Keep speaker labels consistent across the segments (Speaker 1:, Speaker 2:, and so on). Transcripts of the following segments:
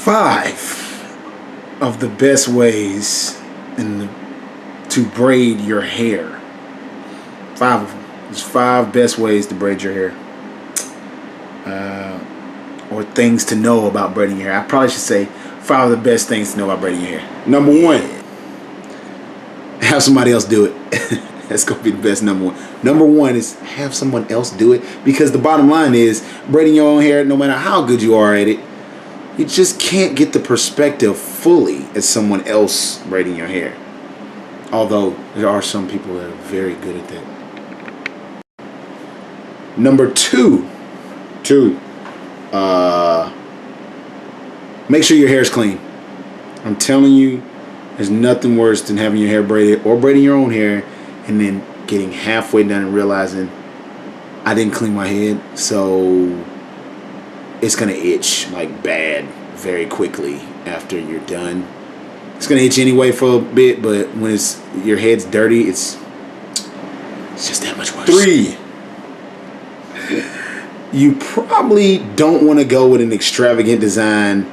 Speaker 1: 5 of the best ways to braid your hair. 5 of them. There's 5 best ways to braid your hair. Or things to know about braiding your hair. I probably should say 5 of the best things to know about braiding your hair. Number 1, have somebody else do it. That's going to be the best number 1. Number 1 is have someone else do it, because the bottom line is braiding your own hair, no matter how good you are at it, you just can't get the perspective fully as someone else braiding your hair. Although there are some people that are very good at that. Number 2, make sure your hair is clean. I'm telling you, there's nothing worse than having your hair braided or braiding your own hair and then getting halfway done and realizing I didn't clean my head, so it's gonna itch like bad very quickly after you're done. It's gonna itch anyway for a bit, but when your head's dirty, it's just that much worse. 3, you probably don't want to go with an extravagant design.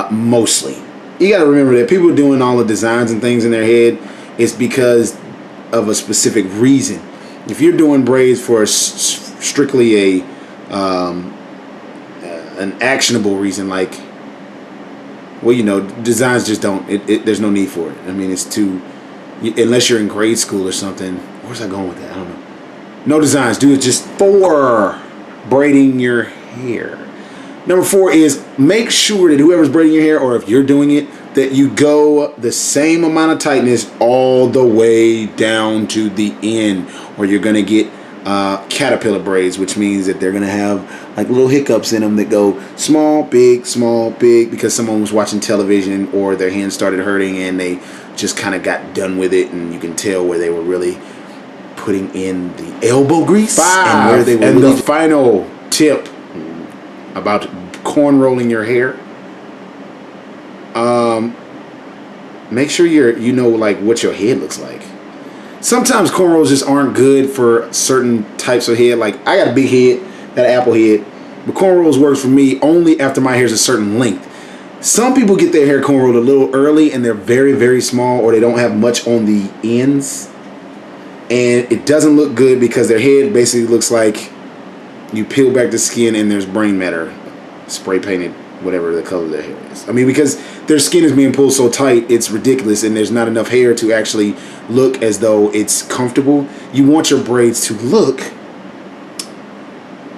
Speaker 1: Mostly, you got to remember that people doing all the designs and things in their head is because of a specific reason. If you're doing braids for strictly an actionable reason, like, well, you know, designs just don't. There's no need for it. I mean, it's too. Unless you're in grade school or something. Where's I going with that? I don't know. No designs. Do it just for braiding your hair. Number 4 is make sure that whoever's braiding your hair, or if you're doing it, that you go the same amount of tightness all the way down to the end, or you're going to get caterpillar braids, which means that they're going to have like little hiccups in them that go small, big, because someone was watching television or their hands started hurting and they just kind of got done with it, and you can tell where they were really putting in the elbow grease. 5, and where they were. And the final tip about cornrolling your hair, make sure you know like what your head looks like. Sometimes cornrows just aren't good for certain types of head. Like, I got a big head, got an apple head, but cornrows works for me only after my hair's a certain length. Some people get their hair cornrowed a little early and they're very, very small, or they don't have much on the ends, and it doesn't look good because their head basically looks like you peel back the skin and there's brain matter spray painted, whatever the color of their hair is. I mean, because their skin is being pulled so tight, it's ridiculous, and there's not enough hair to actually look as though it's comfortable. You want your braids to look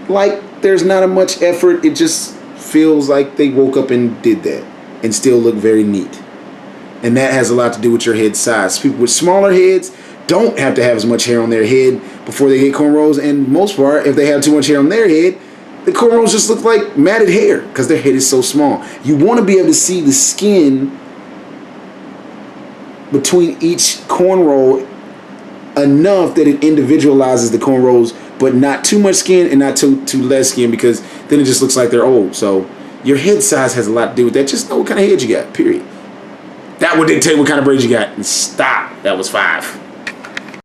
Speaker 1: like there's not much effort. It just feels like they woke up and did that and still look very neat. And that has a lot to do with your head size. People with smaller heads don't have to have as much hair on their head before they get cornrows, and most part, if they have too much hair on their head, the cornrows just look like matted hair because their head is so small. You want to be able to see the skin between each cornrow enough that it individualizes the cornrows, but not too much skin and not too less skin, because then it just looks like they're old. So your head size has a lot to do with that. Just know what kind of head you got, period. That would dictate what kind of braids you got. And stop. That was 5.